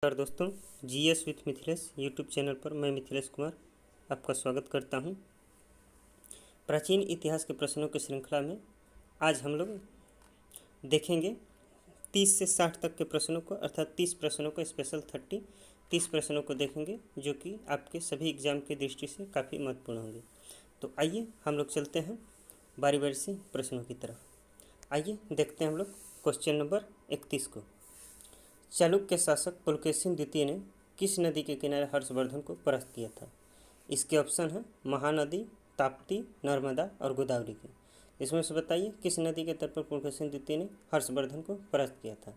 नमस्कार दोस्तों, GS with Mithilesh YouTube channel पर मैं मिथिलेश कुमार आपका स्वागत करता हूं। प्राचीन इतिहास के प्रश्नों की श्रृंखला में आज हम लोग देखेंगे 30 से 60 तक के प्रश्नों को, अर्थात 30 प्रश्नों को, स्पेशल 30 प्रश्नों को देखेंगे जो कि आपके सभी एग्जाम की दृष्टि से काफ़ी महत्वपूर्ण होंगे। तो आइए हम लोग चलते हैं बारी बारी से प्रश्नों की तरफ। आइए देखते हैं हम लोग क्वेश्चन नंबर 31 को। चालुक्य शासक पुलकेशिन द्वितीय ने किस नदी के किनारे हर्षवर्धन को परास्त किया था? इसके ऑप्शन है महानदी, ताप्ती, नर्मदा और गोदावरी के। इसमें से बताइए किस नदी के तट पर पुलकेशिन द्वितीय ने हर्षवर्धन को परास्त किया था?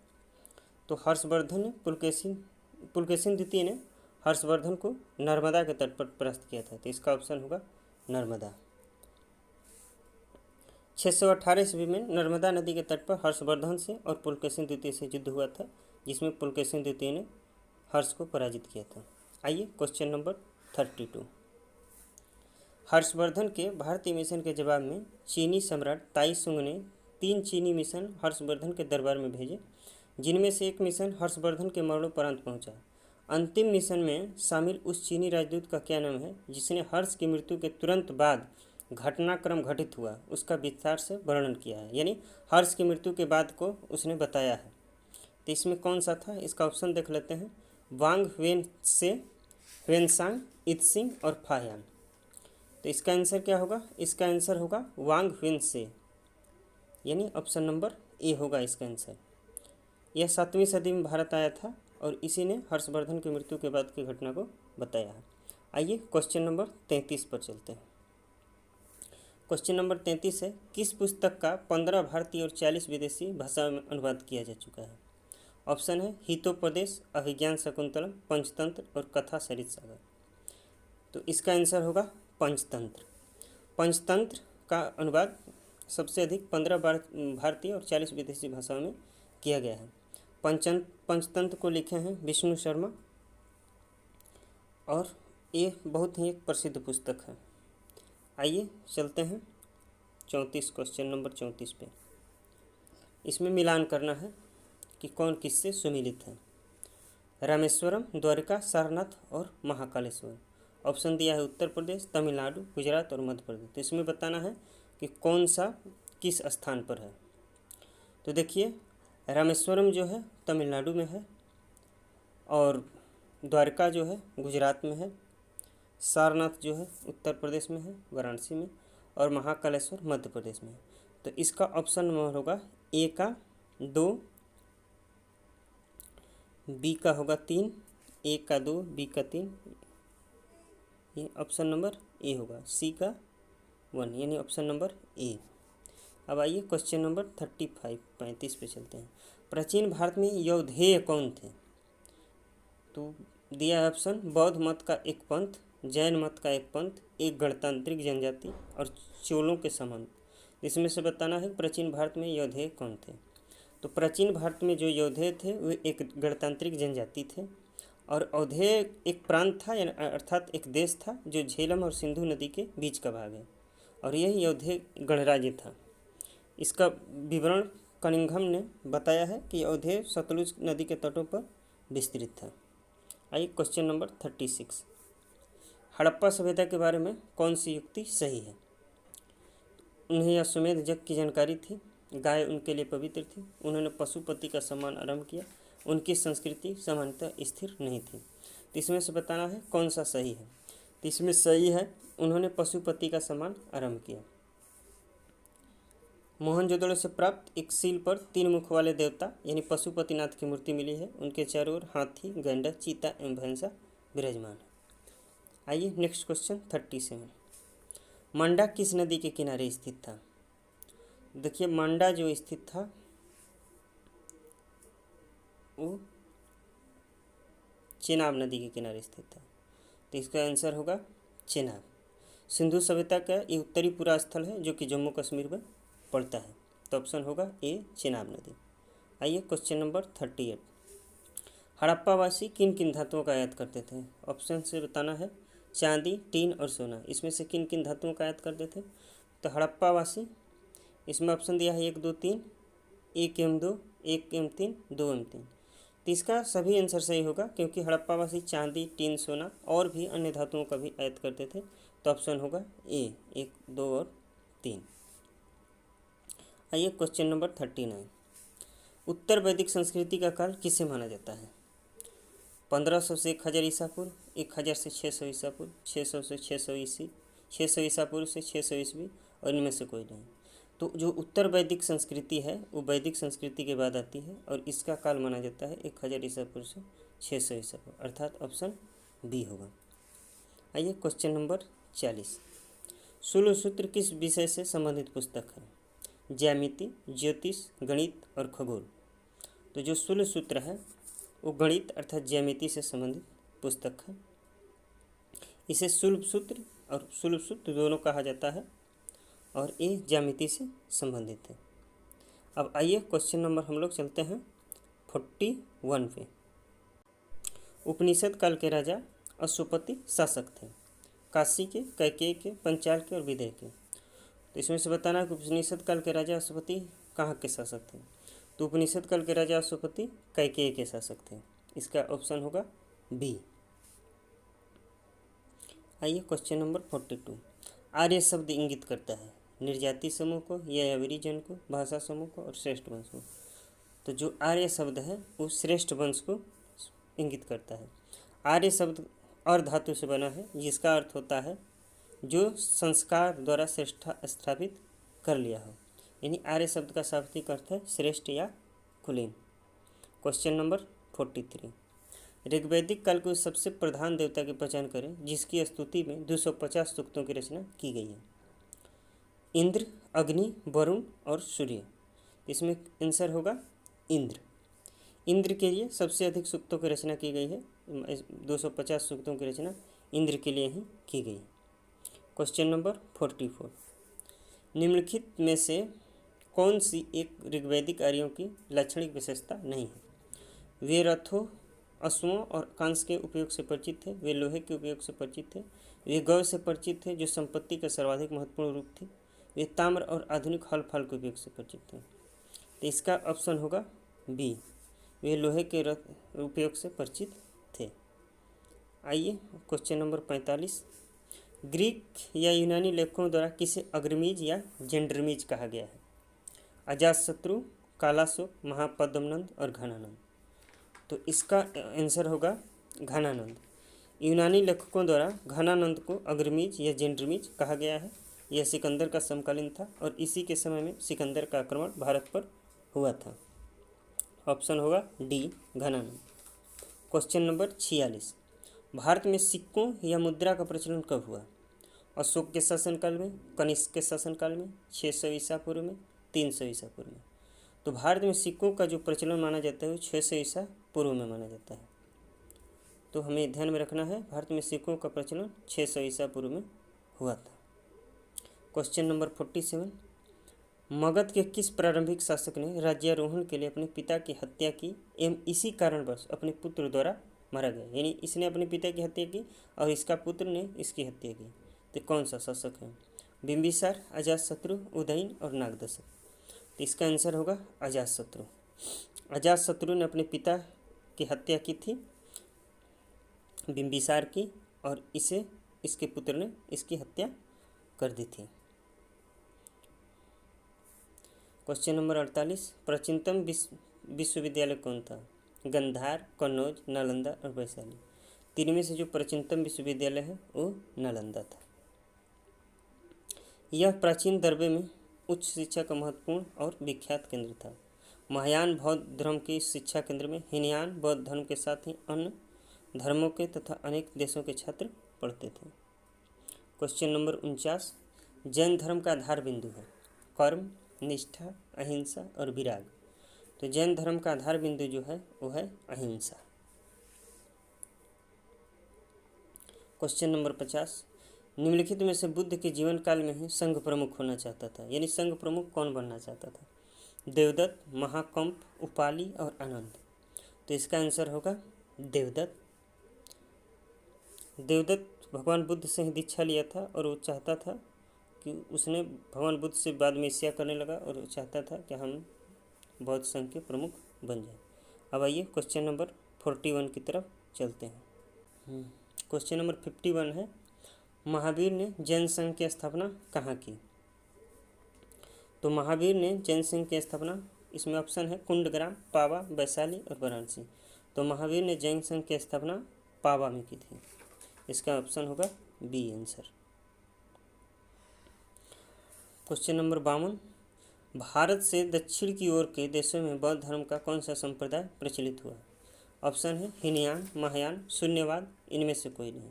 तो हर्षवर्धन ने पुलकेशिन द्वितीय ने हर्षवर्धन को नर्मदा के तट पर परास्त किया था, तो इसका ऑप्शन होगा नर्मदा। 618 ईस्वी में नर्मदा नदी के तट पर हर्षवर्धन से और पुलकेशिन द्वितीय से युद्ध हुआ था, जिसमें पुलकेशिन द्वितीय ने हर्ष को पराजित किया था। आइए क्वेश्चन नंबर 32। हर्षवर्धन के भारतीय मिशन के जवाब में चीनी सम्राट ताइसुंग ने 3 चीनी मिशन हर्षवर्धन के दरबार में भेजे, जिनमें से एक मिशन हर्षवर्धन के मरणोपरांत पहुंचा। अंतिम मिशन में शामिल उस चीनी राजदूत का क्या नाम है जिसने हर्ष की मृत्यु के तुरंत बाद घटनाक्रम घटित हुआ उसका विस्तार से वर्णन किया है, यानी हर्ष की मृत्यु के बाद को उसने बताया है। तो इसमें कौन सा था? इसका ऑप्शन देख लेते हैं। वांग वेनसे, वेनसांग, इत्सिंग और फायान। तो इसका आंसर क्या होगा? इसका आंसर होगा वांग वेनसे, यानी ऑप्शन नंबर ए होगा इसका आंसर। यह 7वीं सदी में भारत आया था और इसी ने हर्षवर्धन की मृत्यु के बाद की घटना को बताया है। आइए क्वेश्चन नंबर 33 पर चलते हैं। क्वेश्चन नंबर 33 है, किस पुस्तक का 15 भारतीय और 40 विदेशी भाषा में अनुवाद किया जा चुका है? ऑप्शन है हितोपदेश, अभिज्ञान शकुंतलम, पंचतंत्र और कथा सरित सागर। तो इसका आंसर होगा पंचतंत्र। पंचतंत्र का अनुवाद सबसे अधिक 15 भारतीय और 40 विदेशी भाषाओं में किया गया है। पंचतंत्र को लिखे हैं विष्णु शर्मा और ये बहुत ही एक प्रसिद्ध पुस्तक है। आइए चलते हैं 34 क्वेश्चन नंबर 34 पे। इसमें मिलान करना है कि कौन किससे सुमिलित है। रामेश्वरम, द्वारका, सारनाथ और महाकालेश्वर। ऑप्शन दिया है उत्तर प्रदेश, तमिलनाडु, गुजरात और मध्य प्रदेश। तो इसमें बताना है कि कौन सा किस स्थान पर है। तो देखिए, रामेश्वरम जो है तमिलनाडु में है और द्वारका जो है गुजरात में है, सारनाथ जो है उत्तर प्रदेश में है वाराणसी में, और महाकालेश्वर मध्य प्रदेश में है। तो इसका ऑप्शन नंबर होगा ए का 2, बी का होगा 3, ए का 2, बी का 3, ये ऑप्शन नंबर ए होगा। सी का 1, यानी ऑप्शन नंबर ए। अब आइए क्वेश्चन नंबर 35 पे चलते हैं। प्राचीन भारत में यौधेय कौन थे? तो दिया है ऑप्शन बौद्ध मत का एक पंथ, जैन मत का एक पंथ, एक गणतांत्रिक जनजाति और चोलों के सामंत। इसमें से बताना है प्राचीन भारत में यौधेय कौन थे। तो प्राचीन भारत में जो यौधेय थे वे एक गणतांत्रिक जनजाति थे और अवधेय एक प्रांत था, अर्थात एक देश था जो झेलम और सिंधु नदी के बीच का भाग है और यही यौधेय गणराज्य था। इसका विवरण कनिंघम ने बताया है कि यौधेय सतलुज नदी के तटों पर विस्तृत था। आइए क्वेश्चन नंबर 36। हड़प्पा सभ्यता के बारे में कौन सी युक्ति सही है? उन्हें अश्वमेध यज्ञ की जानकारी थी, गाय उनके लिए पवित्र थी, उन्होंने पशुपति का सम्मान आरंभ किया, उनकी संस्कृति सामान्यतः स्थिर नहीं थी। तो इसमें से बताना है कौन सा सही है। तो इसमें सही है उन्होंने पशुपति का सम्मान आरंभ किया। मोहनजोदड़ो से प्राप्त एक सील पर 3 मुख वाले देवता यानी पशुपतिनाथ की मूर्ति मिली है। उनके चारों ओर हाथी, गैंडा, चीता एवं भैंसा विराजमान है। आइए नेक्स्ट क्वेश्चन 37। मंडा किस नदी के किनारे स्थित था? देखिए, मंडा जो स्थित था वो चेनाब नदी के किनारे स्थित था। तो इसका आंसर होगा चेनाब। सिंधु सभ्यता का ये उत्तरी पूरा स्थल है जो कि जम्मू कश्मीर में पड़ता है। तो ऑप्शन होगा ए चेनाब नदी। आइए क्वेश्चन नंबर 38। हड़प्पावासी किन किन धातुओं का आयात करते थे? ऑप्शन से बताना है चांदी, टीन और सोना। इसमें से किन किन धातुओं का आयात करते थे? तो हड़प्पावासी, इसमें ऑप्शन दिया है 1, 2, 3, 1 एवं 2, 1 एवं 3, 2 एवं 3। तो इसका सभी आंसर सही होगा, क्योंकि हड़प्पावासी चांदी, टीन, सोना और भी अन्य धातुओं का भी आयात करते थे। तो ऑप्शन होगा ए, 1, 2 और 3। आइए क्वेश्चन नंबर 39। उत्तर वैदिक संस्कृति का काल किसे माना जाता है? 1500 से 1000 ईसा पूर्व, 1000 से 600 ईसा पूर्व, 600 से 600 ईसी, 600 ईसा पूर्व से 600 ईस्वी, और इनमें से कोई नहीं। तो जो उत्तर वैदिक संस्कृति है वो वैदिक संस्कृति के बाद आती है और इसका काल माना जाता है 1000 ईसा पूर्व से 600 ईसा पूर्व, अर्थात ऑप्शन बी होगा। आइए क्वेश्चन नंबर 40। शूल सूत्र किस विषय से संबंधित पुस्तक है? ज्यामिति, ज्योतिष, गणित और खगोल। तो जो शूल सूत्र है वो गणित अर्थात ज्यामिति से संबंधित पुस्तक है। इसे शूल सूत्र और शूल सूत्र दोनों कहा जाता है और ये ज्यामिति से संबंधित है। अब आइए क्वेश्चन नंबर हम लोग चलते हैं 41 पे। उपनिषद काल के राजा अश्वपति शासक थे। काशी के, कैकेयी के, पंचाल के और विदेह के। तो इसमें से बताना है कि उपनिषद काल के राजा अश्वपति कहाँ के शासक थे। तो उपनिषद काल के राजा अश्वपति कैकेयी के शासक थे। इसका ऑप्शन होगा बी। आइए क्वेश्चन नंबर 42। आर्य शब्द इंगित करता है निर्जाति समूह को या अविरीजन को, भाषा समूह को और श्रेष्ठ वंश को। तो जो आर्य शब्द है वो श्रेष्ठ वंश को इंगित करता है। आर्य शब्द अर्धातु से बना है जिसका अर्थ होता है जो संस्कार द्वारा श्रेष्ठ स्थापित कर लिया हो, यानी आर्य शब्द का शाब्दिक अर्थ है श्रेष्ठ या कुलीन। Question number 43। ऋग्वैदिक काल के उस सबसे प्रधान देवता की पहचान करें जिसकी स्तुति में 250 सूक्तों की रचना की गई है। इंद्र, अग्नि, वरुण और सूर्य। इसमें आंसर होगा इंद्र। इंद्र के लिए सबसे अधिक सूक्तों की रचना की गई है। 250 सूक्तों की रचना इंद्र के लिए ही की गई। Question number 44। निम्नलिखित में से कौन सी एक ऋग्वैदिक आर्यों की लाक्षणिक विशेषता नहीं है? वे रथों, अश्वों और कांस के उपयोग से परिचित थे। वे लोहे के उपयोग से परिचित थे। वे गौ से परिचित थे जो संपत्ति का सर्वाधिक महत्वपूर्ण रूप थी। वे ताम्र और आधुनिक हल फल के उपयोग से परिचित थे। तो इसका ऑप्शन होगा बी, वे लोहे के उपयोग से परिचित थे। आइए क्वेश्चन नंबर 45। ग्रीक या यूनानी लेखकों द्वारा किसे अग्रमीज या जेंड्रमीज कहा गया है? अजातशत्रु, कालाशोक, महापद्मनंद और घनानंद। तो इसका आंसर होगा घनानंद। यूनानी लेखकों द्वारा घनानंद को अग्रमीज या जेंड्रमीज कहा गया है। यह सिकंदर का समकालीन था और इसी के समय में सिकंदर का आक्रमण भारत पर हुआ था। ऑप्शन होगा D, Ghananand. Question number 46। Bharat में सिक्कों या मुद्रा का प्रचलन कब हुआ? अशोक के शासनकाल में, कनिष्क के शासनकाल में, 600 ईसा पूर्व में, 300 ईसा पूर्व में। तो भारत में सिक्कों का जो प्रचलन माना जाता है वो 600 ईसा पूर्व में माना जाता है। तो हमें ध्यान में रखना है भारत में सिक्कों का प्रचलन 600 ईसा पूर्व में हुआ था। Question number 47। मगध के किस प्रारंभिक शासक ने राज्यारोहण के लिए अपने पिता की हत्या की एवं इसी कारणवश अपने पुत्र द्वारा मारा गया? यानी इसने अपने पिता की हत्या की और इसका पुत्र ने इसकी हत्या की। तो कौन सा शासक है? बिंबिसार, अजातशत्रु, उदयन और नागदशक। तो इसका आंसर होगा अजातशत्रु। अजातशत्रु ने अपने पिता की हत्या की थी बिंबिसार की और इसके पुत्र ने इसकी हत्या कर दी थी। Question number 48। प्राचीनतम विश्वविद्यालय कौन था? गंधार, कन्नौज, नालंदा और वैशाली। तीन में से जो प्राचीनतम विश्वविद्यालय है वो नालंदा था। यह प्राचीन दरबे में उच्च शिक्षा का महत्वपूर्ण और विख्यात केंद्र था। महायान बौद्ध धर्म के शिक्षा केंद्र में हीनयान बौद्ध धर्म के साथ ही अन्य धर्मों के तथा अनेक देशों के छात्र पढ़ते थे। Question number 49। जैन धर्म का आधार बिंदु है कर्म, निष्ठा, अहिंसा और विराग। तो जैन धर्म का आधार बिंदु जो है वो है अहिंसा। Question number 50। निम्नलिखित में से बुद्ध के जीवन काल में ही संघ प्रमुख होना चाहता था, यानी संघ प्रमुख कौन बनना चाहता था? देवदत्त, महाकंप, उपाली और आनंद। तो इसका आंसर होगा देवदत्त। देवदत्त भगवान बुद्ध से ही दीक्षा लिया था और वो चाहता था कि उसने भगवान बुद्ध से बाद में ईर्ष्या करने लगा और वो चाहता था कि हम बौद्ध संघ के प्रमुख बन जाए। अब आइए क्वेश्चन नंबर 41 की तरफ चलते हैं। क्वेश्चन नंबर 51 है, महावीर ने जैन संघ की स्थापना कहाँ की? तो महावीर ने जैन संघ की स्थापना, इसमें ऑप्शन है कुंडग्राम, पावा, वैशाली और वाराणसी। तो महावीर ने जैन संघ की स्थापना पावा में की थी। इसका ऑप्शन होगा B answer. Question number 52, Bharat से दक्षिण की ओर के देशों में बौद्ध धर्म का कौन सा संप्रदाय प्रचलित हुआ? ऑप्शन है हीनयान, महायान, शून्यवाद, इनमें से कोई नहीं।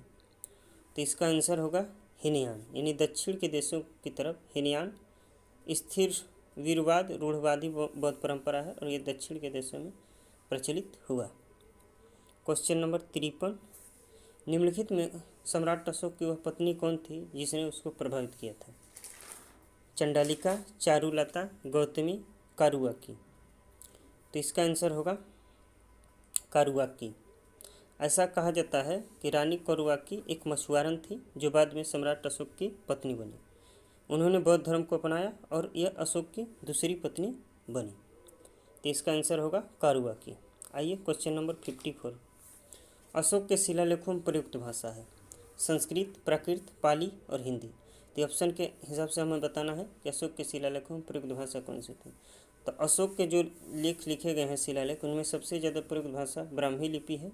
तो इसका आंसर होगा हीनयान, यानी दक्षिण के देशों की तरफ हीनयान स्थिर वीरवाद रूढ़वादी बौद्ध परंपरा है और ये दक्षिण के देशों में प्रचलित हुआ। क्वेश्चन नंबर 53, निम्नलिखित में सम्राट अशोक की वह पत्नी कौन थी जिसने उसको प्रभावित किया था? चंडालिका, चारुलता, गौतमी, कारुआकी। तो इसका आंसर होगा कारुआकी। ऐसा कहा जाता है कि रानी कारुआकी एक मछुआरन थी जो बाद में सम्राट अशोक की पत्नी बनी। उन्होंने बौद्ध धर्म को अपनाया और यह अशोक की दूसरी पत्नी बनी। तो इसका आंसर होगा कारुआकी। आइए क्वेश्चन नंबर 54, अशोक के शिलालेखों में प्रयुक्त भाषा है संस्कृत, प्राकृत, पाली और हिंदी। तो ऑप्शन के हिसाब से हमें बताना है कि अशोक के शिलालेखों में प्रयुक्त भाषा कौन सी थी। तो अशोक के जो लेख लिखे गए हैं शिलालेख, उनमें सबसे ज़्यादा प्रयुक्त भाषा ब्राह्मी लिपि है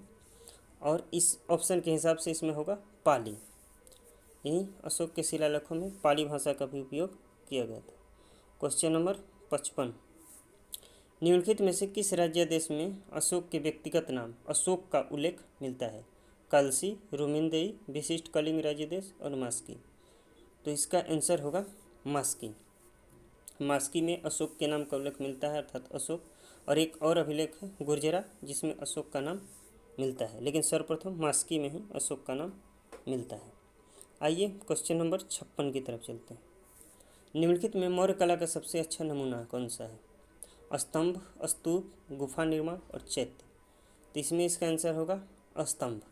और इस ऑप्शन के हिसाब से इसमें होगा पाली। यानी अशोक के शिलालेखों में पाली भाषा का भी उपयोग किया गया था। क्वेश्चन नंबर 55, निम्नलिखित में से किस राज्य देश में अशोक के व्यक्तिगत नाम अशोक का उल्लेख मिलता है? कलसी, रोमिंदेई, विशिष्ट कलिंग राज्य देश और मास्की। तो इसका आंसर होगा मास्की। मास्की में अशोक के नाम का उल्लेख मिलता है अर्थात अशोक, और एक और अभिलेख है गुर्जरा जिसमें अशोक का नाम मिलता है, लेकिन सर्वप्रथम मास्की में ही अशोक का नाम मिलता है। आइए क्वेश्चन नंबर 56 की तरफ चलते हैं। निम्नलिखित में मौर्य कला का सबसे अच्छा नमूना कौन सा है? स्तंभ, स्तूप, गुफा निर्माण और चैत्य। तो इसमें इसका आंसर होगा स्तंभ।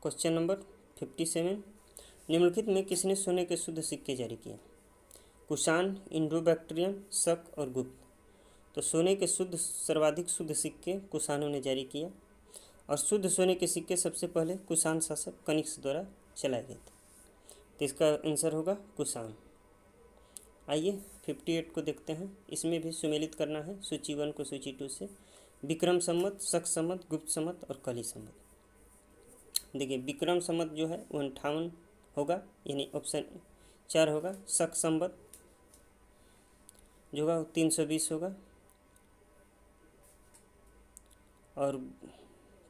क्वेश्चन नंबर 57, निम्नलिखित में किसने सोने के शुद्ध सिक्के जारी किए? कुषाण, इंडो बैक्ट्रियन, शक और गुप्त। तो सोने के सर्वाधिक शुद्ध सिक्के कुषाणों ने जारी किया और शुद्ध सोने के सिक्के सबसे पहले कुषाण शासक कनिष्क द्वारा चलाए गए थे। तो इसका आंसर होगा कुषाण। आइए 58 को देखते हैं। इसमें भी सुमेलित करना है सूची 1 को सूची 2 से। विक्रम संवत, शक संवत, गुप्त संवत और कली संवत। देखिए विक्रम संवत जो है वो 58 होगा, यानी ऑप्शन 4 होगा। शक संवत जो होगा वो 320 होगा और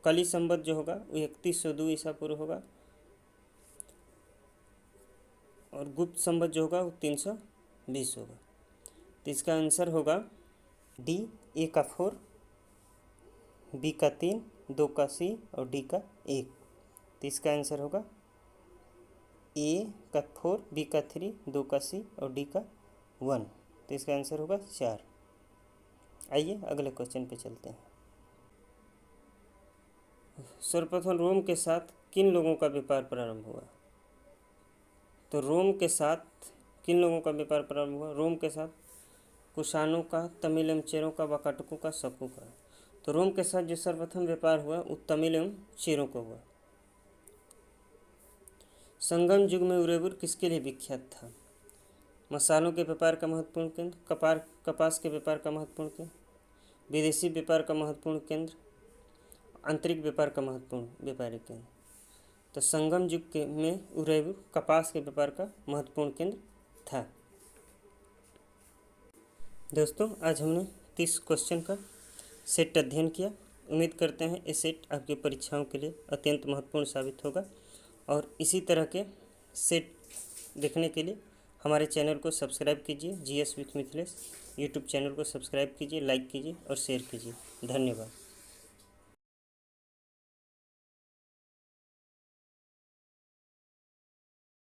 कली संवत जो होगा वो 3102 ईसा पूर्व होगा और गुप्त संवत जो होगा वो 320 होगा। तो इसका आंसर होगा डी, ए का 4, बी का 3, 2 का सी और डी का 1। तो इसका आंसर होगा ए का 4, बी का 3, 2 का सी और डी का 1। तो इसका आंसर होगा 4। आइए अगले क्वेश्चन पे चलते हैं। सर्वप्रथम रोम के साथ किन लोगों का व्यापार प्रारंभ हुआ? तो रोम के साथ किन लोगों का व्यापार प्रारंभ हुआ? रोम के साथ कुषाणों का, तमिल एवं चेरों का, वाकाटकों का, शकों का। तो रोम के साथ जो सर्वप्रथम व्यापार हुआ वो तमिल एवं चेरों का हुआ। संगम युग में उदयपुर किसके लिए विख्यात था? मसालों के व्यापार का महत्वपूर्ण केंद्र, कपास के व्यापार का महत्वपूर्ण केंद्र, विदेशी व्यापार का महत्वपूर्ण केंद्र, आंतरिक व्यापार का महत्वपूर्ण व्यापारिक केंद्र। तो संगम युग में उदयपुर कपास के व्यापार का महत्वपूर्ण केंद्र था। दोस्तों आज हमने 30 क्वेश्चन का सेट अध्ययन किया। उम्मीद करते हैं ये सेट आपकी परीक्षाओं के लिए अत्यंत महत्वपूर्ण साबित होगा और इसी तरह के सेट देखने के लिए हमारे चैनल को सब्सक्राइब कीजिए। GS with Mithilesh YouTube channel को सब्सक्राइब कीजिए, लाइक कीजिए और शेयर कीजिए। धन्यवाद।